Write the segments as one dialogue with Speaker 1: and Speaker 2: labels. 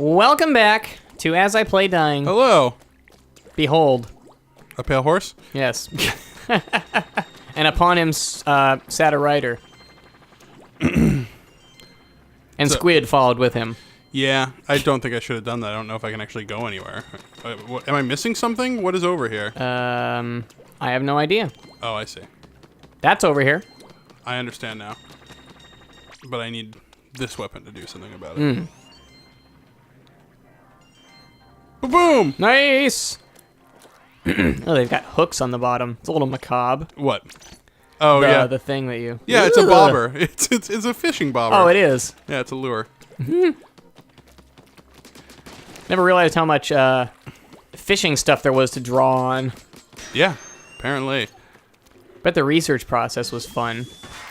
Speaker 1: Welcome back to As I Play Dying.
Speaker 2: Hello.
Speaker 1: Behold.
Speaker 2: A pale horse?
Speaker 1: Yes. And upon him sat a rider. And Squid followed with him.
Speaker 2: Yeah, I don't think I should have done that. I don't know if I can actually go anywhere. Am I missing something? What is over here?
Speaker 1: I have no idea.
Speaker 2: Oh, I see.
Speaker 1: That's over here.
Speaker 2: I understand now. But I need this weapon to do something about it. Boom!
Speaker 1: Nice! Oh, they've got hooks on the bottom. It's a little macabre.
Speaker 2: What? Oh, yeah.
Speaker 1: The thing that you...
Speaker 2: Yeah, it's a bobber. It's a fishing bobber.
Speaker 1: Oh, it is.
Speaker 2: Yeah, it's a lure.
Speaker 1: Never realized how much fishing stuff there was to draw on.
Speaker 2: Yeah, apparently.
Speaker 1: Bet the research process was fun.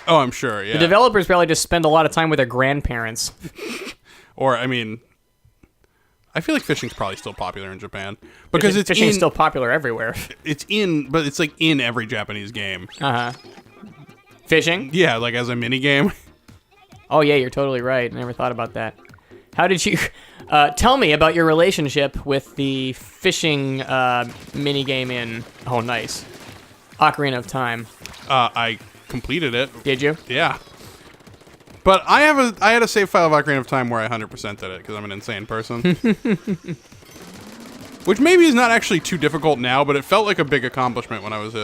Speaker 2: Oh, I'm sure, yeah.
Speaker 1: The developers probably just spend a lot of time with their grandparents.
Speaker 2: Or, I mean... I feel like fishing's probably still popular in Japan. Because
Speaker 1: Fishing's still popular everywhere.
Speaker 2: But it's like in every Japanese game.
Speaker 1: Uh-huh. Fishing?
Speaker 2: Yeah, like as a mini game.
Speaker 1: Oh, yeah, you're totally right. I never thought about that. How did you... tell me about your relationship with the fishing minigame in... Oh, nice. Ocarina of Time.
Speaker 2: I completed it.
Speaker 1: Did you?
Speaker 2: Yeah. But I had a save file of Ocarina of Time where I 100%ed it because I'm an insane person. Which maybe is not actually too difficult now, but it felt like a big accomplishment when I was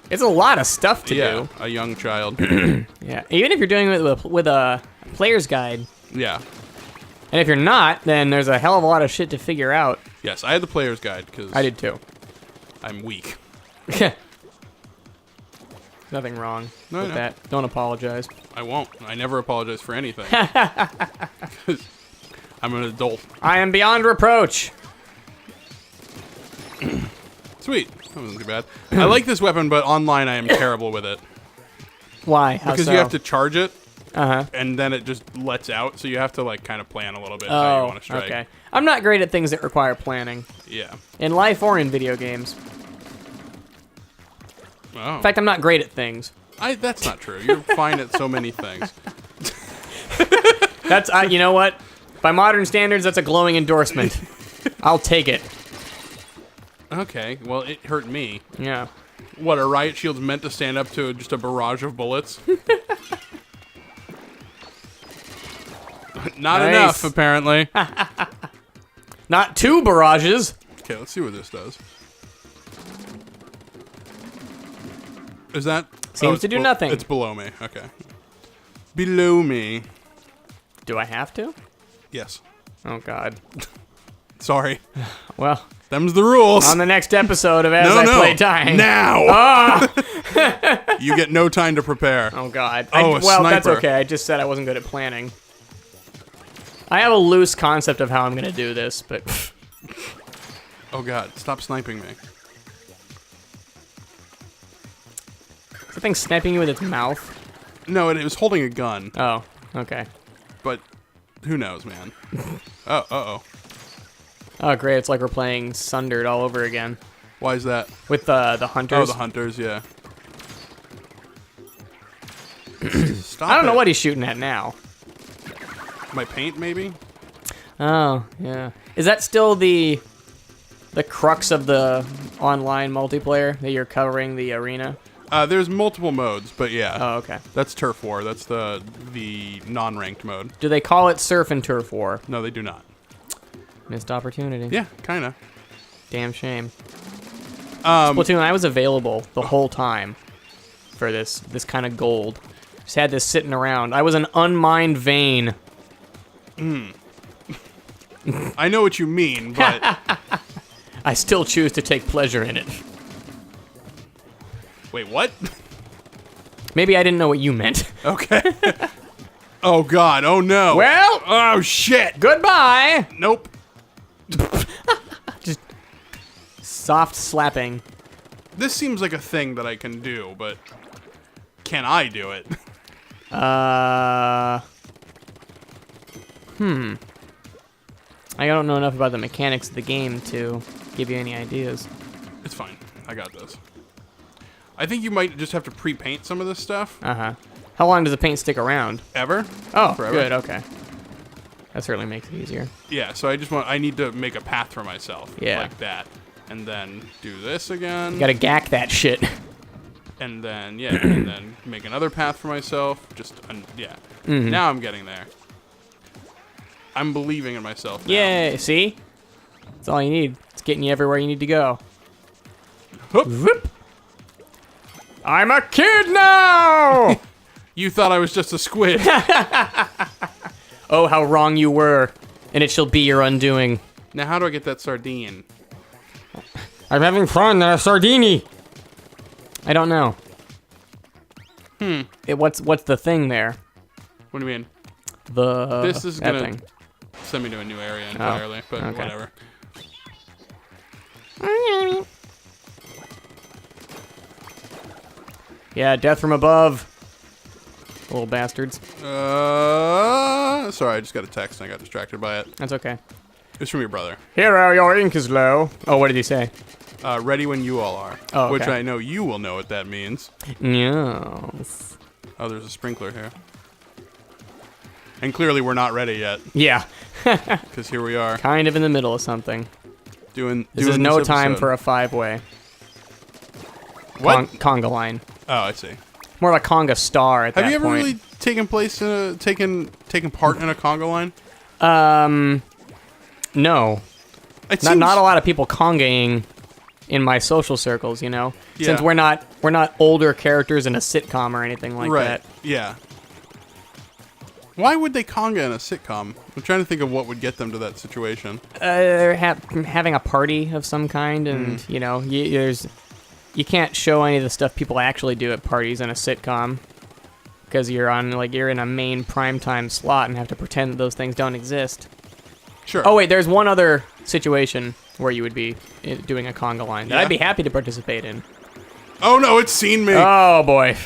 Speaker 1: It's a lot of stuff to do.
Speaker 2: a young child.
Speaker 1: Yeah, even if you're doing it with a player's guide.
Speaker 2: Yeah.
Speaker 1: And if you're not, then there's a hell of a lot of shit to figure out.
Speaker 2: Yes, I had the player's guide because
Speaker 1: I did too.
Speaker 2: I'm weak.
Speaker 1: Nothing wrong
Speaker 2: No,
Speaker 1: with
Speaker 2: no.
Speaker 1: that. Don't apologize.
Speaker 2: I won't. I never apologize for anything. 'Cause I'm an adult.
Speaker 1: I am beyond reproach.
Speaker 2: Sweet. That wasn't too bad. I like this weapon, but online I am terrible with it.
Speaker 1: Why? How
Speaker 2: Because
Speaker 1: so?
Speaker 2: you have to charge it,
Speaker 1: Uh-huh.
Speaker 2: and then it just lets out, so you have to like kind of plan a little bit how you
Speaker 1: Oh,
Speaker 2: want to strike.
Speaker 1: okay. I'm not great at things that require planning.
Speaker 2: Yeah.
Speaker 1: In life or in video games.
Speaker 2: Oh.
Speaker 1: In fact, I'm not great at things.
Speaker 2: That's not true. You're fine at so many things.
Speaker 1: That's, you know what? By modern standards, that's a glowing endorsement. I'll take it.
Speaker 2: Okay, well, it hurt me.
Speaker 1: Yeah.
Speaker 2: What, a riot shield's meant to stand up to just a barrage of bullets? Not
Speaker 1: Nice.
Speaker 2: enough, apparently.
Speaker 1: Not two barrages.
Speaker 2: Okay, let's see what this does. Is that...
Speaker 1: Seems
Speaker 2: it's
Speaker 1: to do nothing.
Speaker 2: It's below me. Okay. Below me.
Speaker 1: Do I have to?
Speaker 2: Yes.
Speaker 1: Oh, God.
Speaker 2: Sorry.
Speaker 1: Well,
Speaker 2: Them's the rules.
Speaker 1: on the next episode of As I Play Dying.
Speaker 2: Now!
Speaker 1: Ah!
Speaker 2: You get no time to prepare.
Speaker 1: Oh, God.
Speaker 2: Oh,
Speaker 1: well, that's
Speaker 2: sniper.
Speaker 1: okay. I just said I wasn't good at planning. I have a loose concept of how I'm going to do this, but...
Speaker 2: Oh, God. Stop sniping me.
Speaker 1: Is the thing sniping you with its mouth?
Speaker 2: No, it was holding a gun.
Speaker 1: Oh, okay.
Speaker 2: But who knows, man? Oh, uh-oh.
Speaker 1: Oh, great. It's like we're playing Sundered all over again.
Speaker 2: Why is that?
Speaker 1: With the hunters.
Speaker 2: Oh, the hunters, yeah. Stop
Speaker 1: I don't know
Speaker 2: it.
Speaker 1: what he's shooting at now.
Speaker 2: My paint, maybe?
Speaker 1: Oh, yeah. Is that still the crux of the online multiplayer, that you're covering the arena?
Speaker 2: There's multiple modes, but yeah.
Speaker 1: Oh, okay.
Speaker 2: That's Turf War. That's the non-ranked mode.
Speaker 1: Do they call it Surf and Turf War?
Speaker 2: No, they do not.
Speaker 1: Missed opportunity.
Speaker 2: Yeah, kind of.
Speaker 1: Damn shame. Splatoon, I was available the whole time for this kind of gold. Just had this sitting around. I was an unmined vein.
Speaker 2: I know what you mean, but...
Speaker 1: I still choose to take pleasure in it.
Speaker 2: Wait, what?
Speaker 1: Maybe I didn't know what you meant.
Speaker 2: Okay. Oh, God. Oh, no.
Speaker 1: Well,
Speaker 2: Oh, shit.
Speaker 1: goodbye.
Speaker 2: Nope.
Speaker 1: Just soft slapping.
Speaker 2: This seems like a thing that I can do, but can I do it?
Speaker 1: I don't know enough about the mechanics of the game to give you any ideas.
Speaker 2: It's fine. I got this. I think you might just have to pre-paint some of this stuff.
Speaker 1: Uh-huh. How long does the paint stick around?
Speaker 2: Ever?
Speaker 1: Oh,
Speaker 2: Forever.
Speaker 1: good, okay. That certainly makes it easier.
Speaker 2: Yeah, so I need to make a path for myself.
Speaker 1: Yeah.
Speaker 2: Like that. And then do this again.
Speaker 1: You gotta gack that shit.
Speaker 2: And then, yeah, and then make another path for myself. Yeah. Now I'm getting there. I'm believing in myself now.
Speaker 1: Yeah, see? That's all you need. It's getting you everywhere you need to go.
Speaker 2: Whoop.
Speaker 1: Whoop. I'm a kid now!
Speaker 2: You thought I was just a squid.
Speaker 1: Oh, how wrong you were. And it shall be your undoing.
Speaker 2: Now how do I get that sardine?
Speaker 1: I'm having fun, Sardini. I don't know. What's the thing there?
Speaker 2: What do you mean?
Speaker 1: This
Speaker 2: is
Speaker 1: that
Speaker 2: gonna
Speaker 1: thing.
Speaker 2: send me to a new area entirely, but
Speaker 1: okay.
Speaker 2: whatever.
Speaker 1: Yeah, death from above. Little bastards.
Speaker 2: Sorry, I just got a text and I got distracted by it.
Speaker 1: That's okay.
Speaker 2: It's from your brother.
Speaker 1: Hero, your ink is low. Oh, what did he say?
Speaker 2: Ready when you all are.
Speaker 1: Oh, okay.
Speaker 2: Which I know you will know what that means.
Speaker 1: Yes.
Speaker 2: Oh, there's a sprinkler here. And clearly we're not ready yet.
Speaker 1: Yeah.
Speaker 2: Because here we are.
Speaker 1: Kind of in the middle of something.
Speaker 2: This
Speaker 1: is no time for a 5-way.
Speaker 2: What?
Speaker 1: Conga line.
Speaker 2: Oh, I see.
Speaker 1: More like Conga Star at that
Speaker 2: Have
Speaker 1: point.
Speaker 2: you ever really taken part in a conga line?
Speaker 1: No. Not a lot of people congaing in my social circles, you know?
Speaker 2: Yeah.
Speaker 1: Since we're not older characters in a sitcom or anything like
Speaker 2: Right.
Speaker 1: that.
Speaker 2: Yeah. Why would they conga in a sitcom? I'm trying to think of what would get them to that situation.
Speaker 1: They're having a party of some kind, and you know, you can't show any of the stuff people actually do at parties in a sitcom because you're in a main primetime slot and have to pretend that those things don't exist.
Speaker 2: Sure.
Speaker 1: Oh wait, there's one other situation where you would be doing a conga line that
Speaker 2: Yeah.
Speaker 1: I'd be happy to participate in.
Speaker 2: Oh no, it's seen me.
Speaker 1: Oh boy.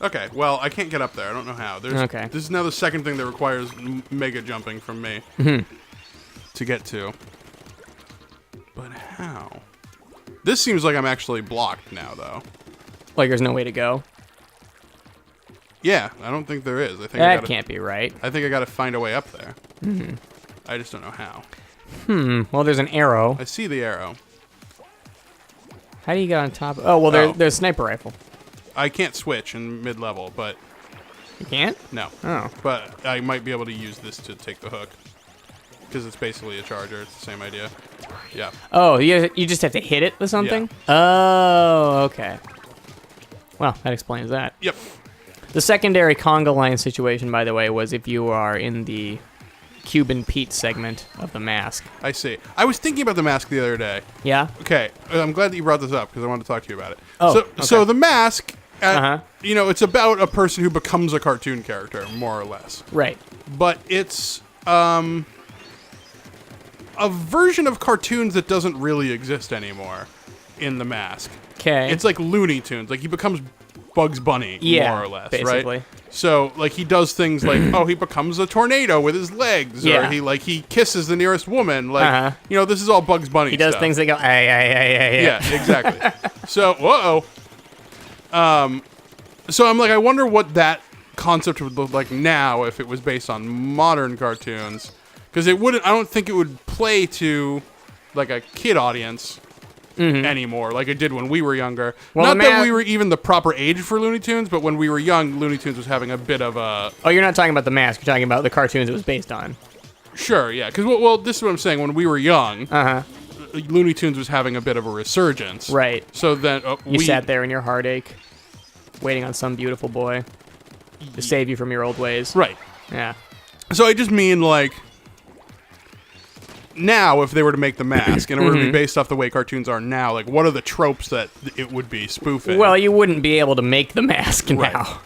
Speaker 2: Okay, well, I can't get up there. I don't know how.
Speaker 1: Okay.
Speaker 2: This is now the second thing that requires mega jumping from me to get to. But how? This seems like I'm actually blocked now, though.
Speaker 1: Like there's no way to go.
Speaker 2: Yeah, I don't think there is. I think
Speaker 1: That can't be right.
Speaker 2: I think I got to find a way up there. I just don't know how.
Speaker 1: Well, there's an arrow.
Speaker 2: I see the arrow.
Speaker 1: How do you get on top? Oh, well, there's a sniper rifle.
Speaker 2: I can't switch in mid-level, but
Speaker 1: You can't?
Speaker 2: no.
Speaker 1: Oh.
Speaker 2: But I might be able to use this to take the hook. Because it's basically a charger. It's the same idea. Yeah.
Speaker 1: Oh, you just have to hit it with something? Oh, okay. Well, that explains that.
Speaker 2: Yep.
Speaker 1: The secondary conga line situation, by the way, was if you are in the Cuban Pete segment of the mask.
Speaker 2: I see. I was thinking about the mask the other day.
Speaker 1: Yeah?
Speaker 2: Okay, I'm glad that you brought this up because I wanted to talk to you about it.
Speaker 1: Oh,
Speaker 2: so
Speaker 1: okay.
Speaker 2: the mask,
Speaker 1: Uh-huh.
Speaker 2: you know, it's about a person who becomes a cartoon character, more or less.
Speaker 1: Right.
Speaker 2: But it's a version of cartoons that doesn't really exist anymore in the mask.
Speaker 1: Okay.
Speaker 2: It's like Looney Tunes. Like he becomes Bugs Bunny, more or less,
Speaker 1: basically.
Speaker 2: right? So like he does things like, he becomes a tornado with his legs,
Speaker 1: Yeah.
Speaker 2: or he kisses the nearest woman. Like you know, this is all Bugs Bunny.
Speaker 1: He does
Speaker 2: stuff.
Speaker 1: things that go, ay.
Speaker 2: Yeah, exactly. So, so I'm like, I wonder what that concept would look like now if it was based on modern cartoons, because it wouldn't. I don't think it would play to like a kid audience anymore, like it did when we were younger.
Speaker 1: Well,
Speaker 2: Not that we were even the proper age for Looney Tunes, but when we were young, Looney Tunes was having a bit of a.
Speaker 1: Oh, you're not talking about the mask. You're talking about the cartoons it was based on.
Speaker 2: Sure, yeah, because well, this is what I'm saying. When we were young,
Speaker 1: Uh-huh.
Speaker 2: Looney Tunes was having a bit of a resurgence.
Speaker 1: Right.
Speaker 2: So then
Speaker 1: You sat there in your heartache, waiting on some beautiful boy to save you from your old ways.
Speaker 2: Right.
Speaker 1: Yeah.
Speaker 2: So I just mean like. Now, if they were to make the mask and it were to be based off the way cartoons are now, like what are the tropes that it would be spoofing?
Speaker 1: Well, you wouldn't be able to make the mask now.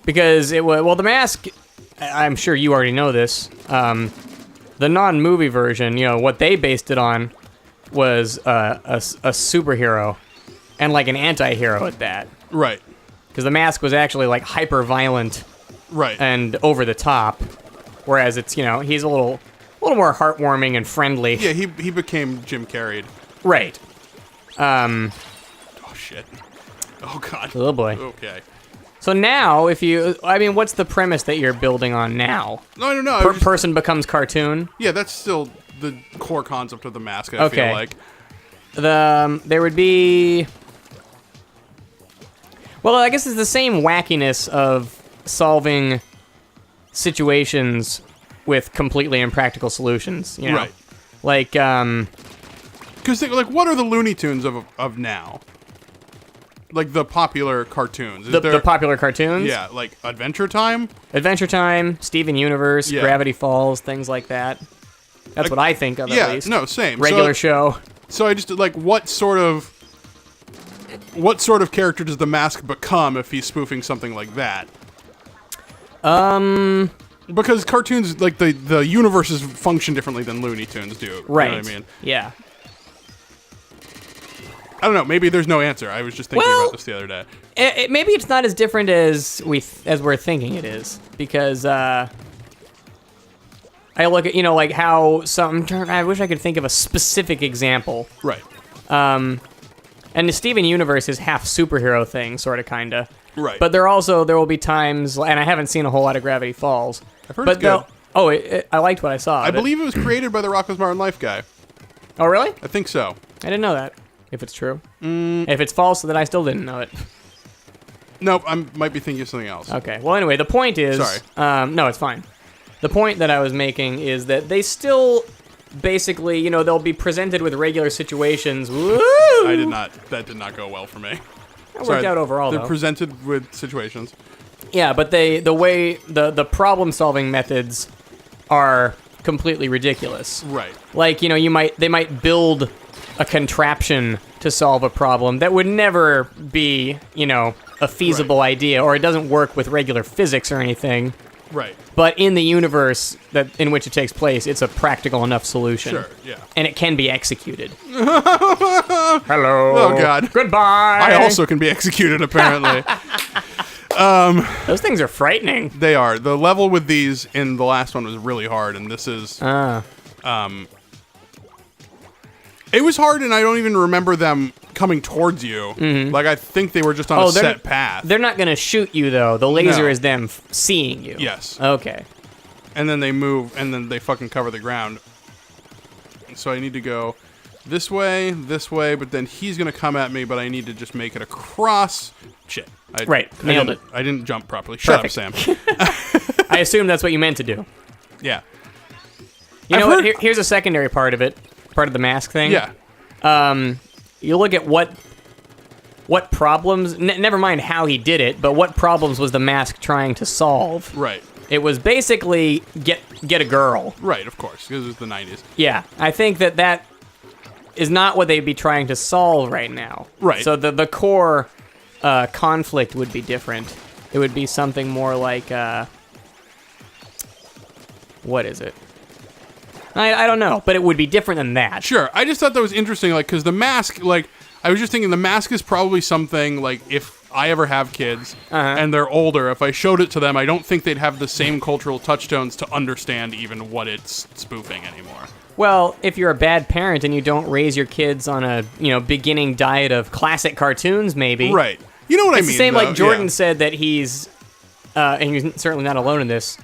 Speaker 1: Because the mask, I'm sure you already know this, the non-movie version, you know, what they based it on was a superhero and like an anti-hero at that.
Speaker 2: Right.
Speaker 1: Because the mask was actually like hyper-violent
Speaker 2: Right.
Speaker 1: and over the top, whereas it's, you know, he's a little more heartwarming and friendly.
Speaker 2: Yeah, he became Jim Carrey'd.
Speaker 1: Right.
Speaker 2: Oh shit. Oh god.
Speaker 1: Oh boy.
Speaker 2: Okay.
Speaker 1: So now, what's the premise that you're building on now?
Speaker 2: No, I don't know.
Speaker 1: Person becomes cartoon?
Speaker 2: Yeah, that's still the core concept of the mask, I feel like.
Speaker 1: There would be... Well, I guess it's the same wackiness of solving situations with completely impractical solutions, you know?
Speaker 2: Right.
Speaker 1: Like,
Speaker 2: Because, what are the Looney Tunes of now? Like, the popular cartoons.
Speaker 1: The popular cartoons?
Speaker 2: Yeah, like Adventure Time?
Speaker 1: Adventure Time, Steven Universe,
Speaker 2: Yeah.
Speaker 1: Gravity Falls, things like that. That's what I think of, at least.
Speaker 2: Yeah, no, same.
Speaker 1: Regular show.
Speaker 2: So I just, what sort of character does the mask become if he's spoofing something like that? Because cartoons, like, the universes function differently than Looney Tunes do.
Speaker 1: Right.
Speaker 2: You know what I mean?
Speaker 1: Yeah.
Speaker 2: I don't know. Maybe there's no answer. I was just thinking about this the other day.
Speaker 1: Maybe it's not as different as we're thinking it is, because I look at how I wish I could think of a specific example.
Speaker 2: Right.
Speaker 1: And the Steven Universe is half superhero thing, sort of, kinda.
Speaker 2: Right.
Speaker 1: But there will be times, and I haven't seen a whole lot of Gravity Falls.
Speaker 2: I've heard it's good.
Speaker 1: I liked what I saw.
Speaker 2: I believe it was created by the Rocko's Modern Life guy.
Speaker 1: Oh, really?
Speaker 2: I think so.
Speaker 1: I didn't know that. If it's true. If it's false, then I still didn't know it.
Speaker 2: Nope, I might be thinking of something else.
Speaker 1: Okay. Well, anyway, the point is...
Speaker 2: Sorry.
Speaker 1: No, it's fine. The point that I was making is that they still basically, they'll be presented with regular situations. Woo!
Speaker 2: That did not go well for me.
Speaker 1: It worked out overall,
Speaker 2: They're
Speaker 1: though.
Speaker 2: presented with situations.
Speaker 1: Yeah, but the problem-solving methods are completely ridiculous.
Speaker 2: Right.
Speaker 1: Like, they might build a contraption to solve a problem that would never be, a feasible idea, or it doesn't work with regular physics or anything.
Speaker 2: Right.
Speaker 1: But in the universe in which it takes place, it's a practical enough solution.
Speaker 2: Sure, yeah.
Speaker 1: And it can be executed. Hello.
Speaker 2: Oh, God.
Speaker 1: Goodbye.
Speaker 2: I also can be executed, apparently.
Speaker 1: Those things are frightening.
Speaker 2: They are. The level with these in the last one was really hard, and this is... It was hard, and I don't even remember them coming towards you. Mm-hmm. Like, I think they were just on a set path.
Speaker 1: They're not going to shoot you, though. The laser is them seeing you.
Speaker 2: Yes.
Speaker 1: Okay.
Speaker 2: And then they move, and then they fucking cover the ground. So I need to go this way, but then he's going to come at me, but I need to just make it across. Shit.
Speaker 1: Nailed it.
Speaker 2: I didn't jump properly. Shut up, Sam.
Speaker 1: I assume that's what you meant to do.
Speaker 2: Yeah.
Speaker 1: Here's a secondary part of it. Part of the mask thing.
Speaker 2: Yeah.
Speaker 1: You look at what problems, never mind how he did it, but what problems was the mask trying to solve?
Speaker 2: Right.
Speaker 1: It was basically get a girl.
Speaker 2: Right, of course, because it was the 90s.
Speaker 1: Yeah, I think that is not what they'd be trying to solve right now.
Speaker 2: Right.
Speaker 1: So the core conflict would be different. It would be something more like, what is it? I don't know, but it would be different than that.
Speaker 2: Sure. I just thought that was interesting, because the mask, I was just thinking the mask is probably something, if I ever have kids and they're older, if I showed it to them, I don't think they'd have the same cultural touchstones to understand even what it's spoofing anymore.
Speaker 1: Well, if you're a bad parent and you don't raise your kids on a, beginning diet of classic cartoons, maybe.
Speaker 2: Right. You know what I mean,
Speaker 1: It's the same
Speaker 2: though.
Speaker 1: like Jordan said that he's, and he's certainly not alone in this,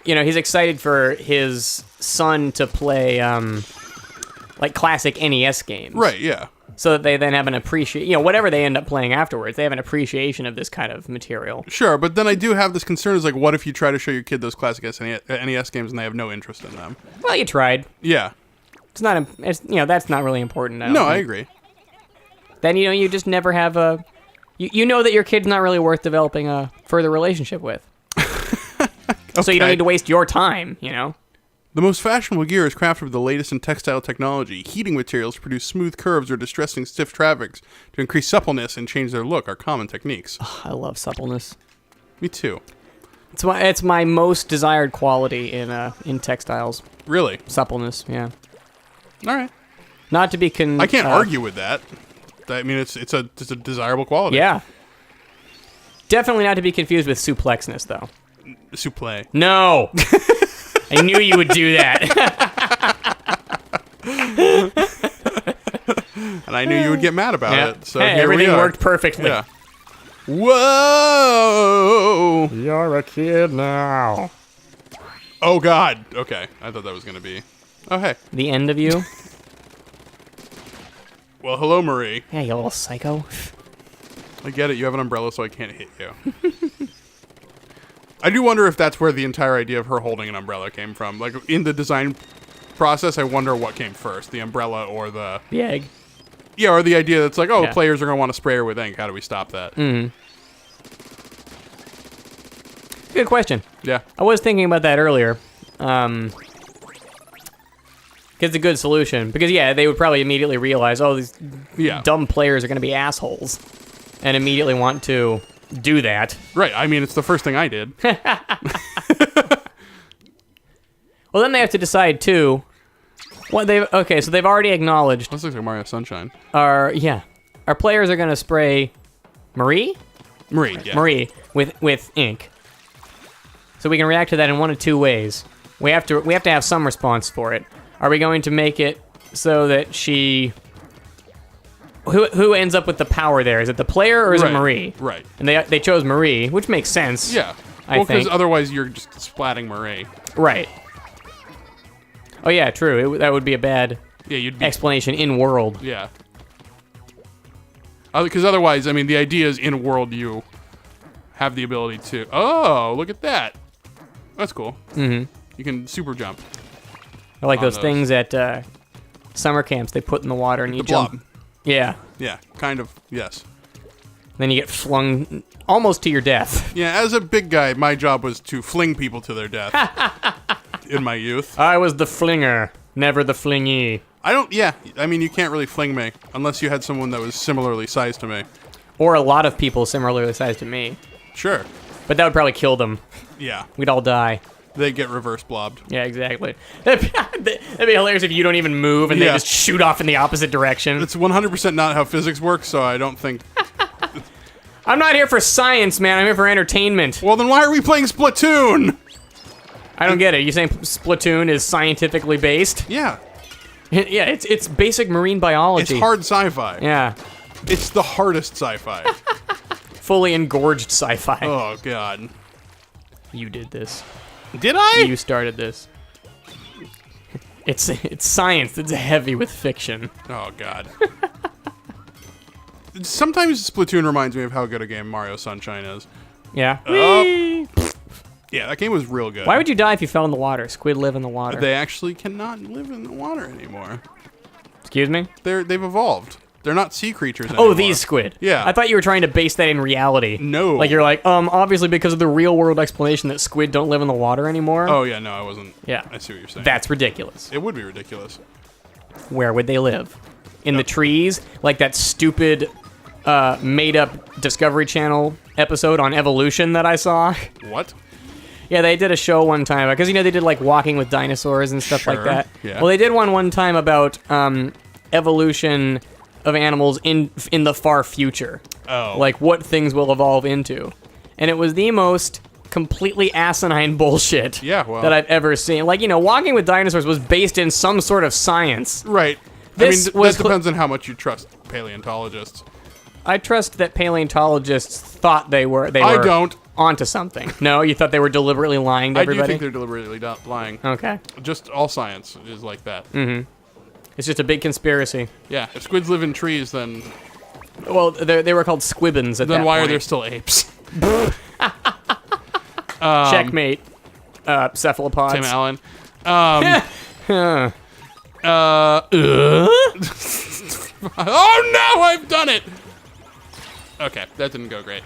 Speaker 1: he's excited for his son to play, classic NES games.
Speaker 2: Right, yeah.
Speaker 1: So that they then have an appreciation, whatever they end up playing afterwards, they have an appreciation of this kind of material.
Speaker 2: Sure, but then I do have this concern what if you try to show your kid those classic NES games and they have no interest in them?
Speaker 1: Well, you tried.
Speaker 2: Yeah.
Speaker 1: It's not, that's not really important.
Speaker 2: I agree.
Speaker 1: Then, you just never have you know that your kid's not really worth developing a further relationship with. Okay. So you don't need to waste your time,
Speaker 2: The most fashionable gear is crafted with the latest in textile technology. Heating materials to produce smooth curves or distressing stiff fabrics to increase suppleness and change their look are common techniques.
Speaker 1: Oh, I love suppleness.
Speaker 2: Me too.
Speaker 1: It's my most desired quality in textiles.
Speaker 2: Really?
Speaker 1: Suppleness, yeah.
Speaker 2: All right.
Speaker 1: Not to be
Speaker 2: I can't argue with that. I mean, it's a desirable quality.
Speaker 1: Yeah. Definitely not to be confused with suplexness, though.
Speaker 2: Souffle.
Speaker 1: No. I knew you would do that.
Speaker 2: And I knew you would get mad about it. So
Speaker 1: hey,
Speaker 2: here
Speaker 1: everything
Speaker 2: we are.
Speaker 1: worked perfectly.
Speaker 2: Yeah. Whoa!
Speaker 1: You're a kid now.
Speaker 2: Oh, God. Okay. I thought that was going to be... Oh, hey.
Speaker 1: The end of you?
Speaker 2: Well, hello, Marie.
Speaker 1: Yeah, you little psycho.
Speaker 2: I get it. You have an umbrella, so I can't hit you. I do wonder if that's where the entire idea of her holding an umbrella came from. Like, in the design process, I wonder what came first, the umbrella or the...
Speaker 1: The egg.
Speaker 2: Yeah, or the idea that's like, oh,
Speaker 1: Yeah.
Speaker 2: players are going to want to spray her with ink. How do we stop that?
Speaker 1: Mm-hmm. Good question.
Speaker 2: Yeah.
Speaker 1: I was thinking about that earlier. It's a good solution. Because, yeah, they would probably immediately realize, oh, these
Speaker 2: Yeah.
Speaker 1: dumb players are going to be assholes. And immediately want to do that.
Speaker 2: Right. I mean, it's the first thing I did.
Speaker 1: Well, then they have to decide, too, what they... Okay, so they've already acknowledged
Speaker 2: This looks like Mario Sunshine.
Speaker 1: our players are going to spray Marie
Speaker 2: Yeah.
Speaker 1: with ink. So we can react to that in one of two ways. We have to have some response for it. Are we going to make it so that she... Who ends up with the power there? Is it the player or is it Marie?
Speaker 2: Right.
Speaker 1: And they chose Marie, which makes sense.
Speaker 2: Yeah.
Speaker 1: I
Speaker 2: Well, because
Speaker 1: think.
Speaker 2: otherwise you're just splatting Marie.
Speaker 1: Right. Oh yeah, true. That would be a bad
Speaker 2: Yeah, you'd be...
Speaker 1: explanation in world.
Speaker 2: Yeah. Because otherwise, I mean, the idea is in world you have the ability to... Oh, look at that. That's cool.
Speaker 1: Mm-hmm.
Speaker 2: You can super jump.
Speaker 1: I like
Speaker 2: On
Speaker 1: those
Speaker 2: those.
Speaker 1: things at summer camps they put in the water and you
Speaker 2: The
Speaker 1: jump.
Speaker 2: blob.
Speaker 1: Yeah.
Speaker 2: Yeah, kind of, yes.
Speaker 1: Then you get flung almost to your death.
Speaker 2: Yeah, as a big guy, my job was to fling people to their death in my youth.
Speaker 1: I was the flinger, never the flingy.
Speaker 2: I mean, you can't really fling me unless you had someone that was similarly sized to me.
Speaker 1: Or a lot of people similarly sized to me.
Speaker 2: Sure.
Speaker 1: But that would probably kill them.
Speaker 2: Yeah,
Speaker 1: We'd all die.
Speaker 2: they get reverse blobbed.
Speaker 1: Yeah, exactly. That'd be hilarious if you don't even move and they
Speaker 2: Yeah.
Speaker 1: just shoot off in the opposite direction.
Speaker 2: It's 100% not how physics works, so I don't think...
Speaker 1: I'm not here for science, man. I'm here for entertainment.
Speaker 2: Well, then why are we playing Splatoon?
Speaker 1: I don't get it. You saying Splatoon is scientifically based?
Speaker 2: Yeah,
Speaker 1: Yeah, it's basic marine biology.
Speaker 2: it's hard sci-fi.
Speaker 1: Yeah.
Speaker 2: It's the hardest sci-fi.
Speaker 1: Fully engorged sci-fi.
Speaker 2: Oh, God.
Speaker 1: You did this.
Speaker 2: Did I?
Speaker 1: You started this. It's science that's heavy with fiction.
Speaker 2: Oh, God. Sometimes Splatoon reminds me of how good a game Mario Sunshine is.
Speaker 1: Yeah.
Speaker 2: Oh.
Speaker 1: Whee!
Speaker 2: Yeah, that game was real good.
Speaker 1: Why would you die if you fell in the water? Squid live in the water.
Speaker 2: They actually cannot live in the water anymore.
Speaker 1: Excuse me?
Speaker 2: They've evolved. They're not sea creatures anymore.
Speaker 1: Oh, these squid.
Speaker 2: Yeah.
Speaker 1: I thought you were trying to base that in reality.
Speaker 2: No.
Speaker 1: Like you're like, obviously because of the real world explanation that squid don't live in the water anymore.
Speaker 2: Oh, yeah, no, I wasn't.
Speaker 1: Yeah.
Speaker 2: I see what you're saying.
Speaker 1: That's ridiculous.
Speaker 2: It would be ridiculous.
Speaker 1: Where would they live? In the trees? Like that stupid made-up Discovery Channel episode on evolution that I saw?
Speaker 2: What?
Speaker 1: Yeah, they did a show one time, because, they did, like, walking with dinosaurs and stuff like
Speaker 2: Sure,
Speaker 1: that.
Speaker 2: yeah.
Speaker 1: Well, they did one time about evolution of animals in the far future.
Speaker 2: Oh.
Speaker 1: Like, what things will evolve into. And it was the most completely asinine bullshit
Speaker 2: Yeah, well.
Speaker 1: that I've ever seen. Like, walking with dinosaurs was based in some sort of science.
Speaker 2: Right.
Speaker 1: This
Speaker 2: I mean,
Speaker 1: was
Speaker 2: that depends on how much you trust paleontologists.
Speaker 1: I trust that paleontologists thought they were
Speaker 2: I don't.
Speaker 1: onto something. No, you thought they were deliberately lying to
Speaker 2: I do
Speaker 1: everybody?
Speaker 2: think they're deliberately lying.
Speaker 1: Okay.
Speaker 2: Just all science is like that.
Speaker 1: It's just a big conspiracy.
Speaker 2: Yeah, if squids live in trees, then
Speaker 1: Well, they were called squibbins at that
Speaker 2: why are
Speaker 1: point.
Speaker 2: there still apes?
Speaker 1: Checkmate. Cephalopods.
Speaker 2: Tim Allen.
Speaker 1: Huh.
Speaker 2: Oh no, I've done it! Okay, that didn't go great.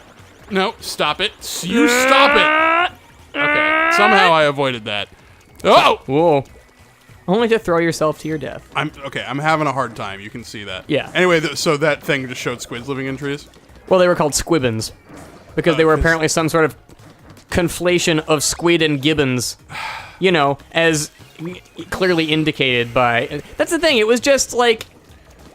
Speaker 2: No, stop it. You stop it! Okay, somehow I avoided that. Oh!
Speaker 1: Whoa. Only to throw yourself to your death.
Speaker 2: I'm having a hard time, you can see that.
Speaker 1: Yeah.
Speaker 2: Anyway, so that thing just showed squids living in trees?
Speaker 1: Well, they were called squibbins. Because they were
Speaker 2: 'cause-
Speaker 1: apparently some sort of conflation of squid and gibbons. As clearly indicated by... That's the thing, it was just like...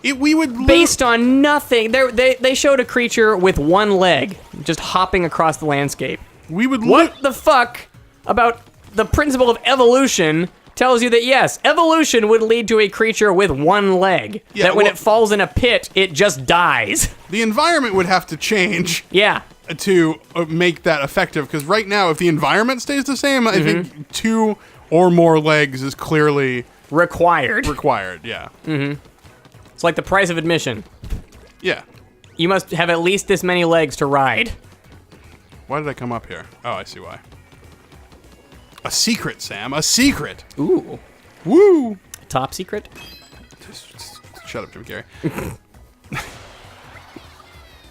Speaker 2: We would
Speaker 1: based on nothing. They showed a creature with one leg just hopping across the landscape.
Speaker 2: We would
Speaker 1: What the fuck about the principle of evolution tells you that yes, evolution would lead to a creature with one leg.
Speaker 2: Yeah,
Speaker 1: that when
Speaker 2: well-
Speaker 1: it falls in a pit, it just dies.
Speaker 2: The environment would have to change.
Speaker 1: Yeah.
Speaker 2: to make that effective. Because right now, if the environment stays the same, I think 2 or more legs is clearly
Speaker 1: Required.
Speaker 2: Yeah.
Speaker 1: It's like the price of admission.
Speaker 2: Yeah.
Speaker 1: You must have at least this many legs to ride.
Speaker 2: Why did I come up here? Oh, I see why. A secret, Sam. A secret.
Speaker 1: Ooh.
Speaker 2: Woo.
Speaker 1: Top secret?
Speaker 2: Just shut up, Jim Carrey.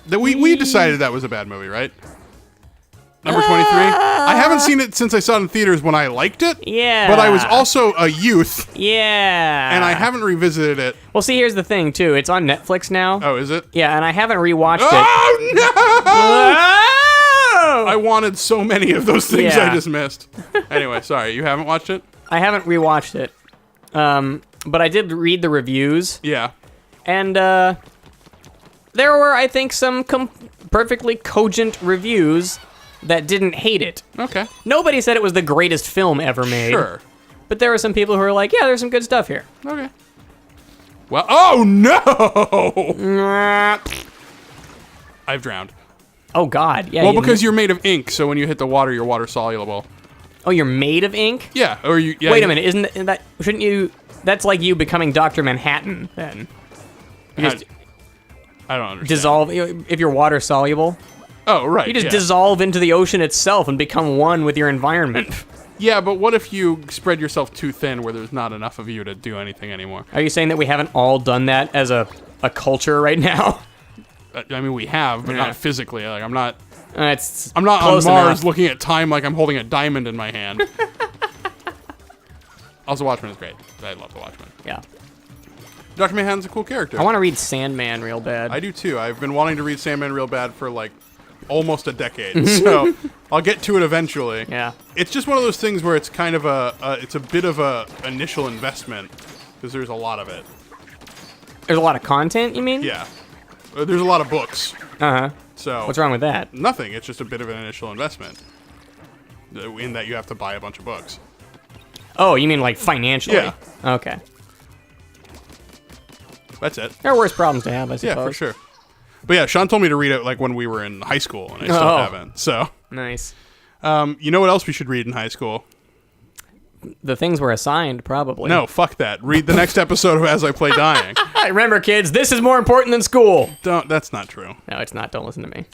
Speaker 2: We decided that was a bad movie, right? Number 23? I haven't seen it since I saw it in theaters when I liked it.
Speaker 1: Yeah.
Speaker 2: But I was also a youth.
Speaker 1: Yeah.
Speaker 2: And I haven't revisited it.
Speaker 1: Well, see, here's the thing, too. It's on Netflix now.
Speaker 2: Oh, is it?
Speaker 1: Yeah, and I haven't rewatched it.
Speaker 2: Oh, no!
Speaker 1: Oh!
Speaker 2: I wanted so many of those things
Speaker 1: Yeah.
Speaker 2: I just missed. Anyway, sorry. You haven't watched it?
Speaker 1: I haven't rewatched it. But I did read the reviews.
Speaker 2: Yeah.
Speaker 1: And there were, I think, some perfectly cogent reviews that didn't hate it.
Speaker 2: Okay.
Speaker 1: Nobody said it was the greatest film ever made.
Speaker 2: Sure.
Speaker 1: But there were some people who were like, yeah, there's some good stuff here.
Speaker 2: Okay. Well, oh, no! I've drowned.
Speaker 1: Oh, God. Yeah.
Speaker 2: Well, because you're made of ink, so when you hit the water, you're water soluble.
Speaker 1: Oh, you're made of ink?
Speaker 2: Yeah, or you... Yeah,
Speaker 1: Wait a minute, isn't that... Shouldn't you... That's like you becoming Dr. Manhattan, then. You just
Speaker 2: I don't understand.
Speaker 1: dissolve... If you're water soluble,
Speaker 2: Oh, right,
Speaker 1: you just
Speaker 2: yeah.
Speaker 1: dissolve into the ocean itself and become one with your environment.
Speaker 2: Yeah, but what if you spread yourself too thin where there's not enough of you to do anything anymore?
Speaker 1: Are you saying that we haven't all done that as a culture right now?
Speaker 2: I mean, we have, but not physically. Like, I'm not
Speaker 1: It's
Speaker 2: on
Speaker 1: close
Speaker 2: Mars
Speaker 1: enough.
Speaker 2: looking at time like I'm holding a diamond in my hand. Also, Watchmen is great. I love the Watchmen.
Speaker 1: Yeah.
Speaker 2: Dr. Manhattan's a cool character.
Speaker 1: I want to read Sandman real bad.
Speaker 2: I do too. I've been wanting to read Sandman real bad for like almost a decade, so I'll get to it eventually.
Speaker 1: Yeah.
Speaker 2: It's just one of those things where it's kind of it's a bit of a initial investment because there's a lot of it.
Speaker 1: There's a lot of content, you mean?
Speaker 2: Yeah, there's a lot of books.
Speaker 1: Uh-huh.
Speaker 2: So
Speaker 1: What's wrong with that?
Speaker 2: Nothing. It's just a bit of an initial investment in that you have to buy a bunch of books.
Speaker 1: Oh, you mean like financially?
Speaker 2: Yeah.
Speaker 1: Okay.
Speaker 2: That's it.
Speaker 1: There are worse problems to have, I suppose.
Speaker 2: Yeah, for sure. But yeah, Sean told me to read it like when we were in high school, and I still haven't. So,
Speaker 1: Nice.
Speaker 2: you know what else we should read in high school?
Speaker 1: The things were assigned, probably.
Speaker 2: No, fuck that. Read the next episode of As I Play Dying.
Speaker 1: Remember, kids, this is more important than school.
Speaker 2: Don't. That's not true.
Speaker 1: No, it's not. Don't listen to me.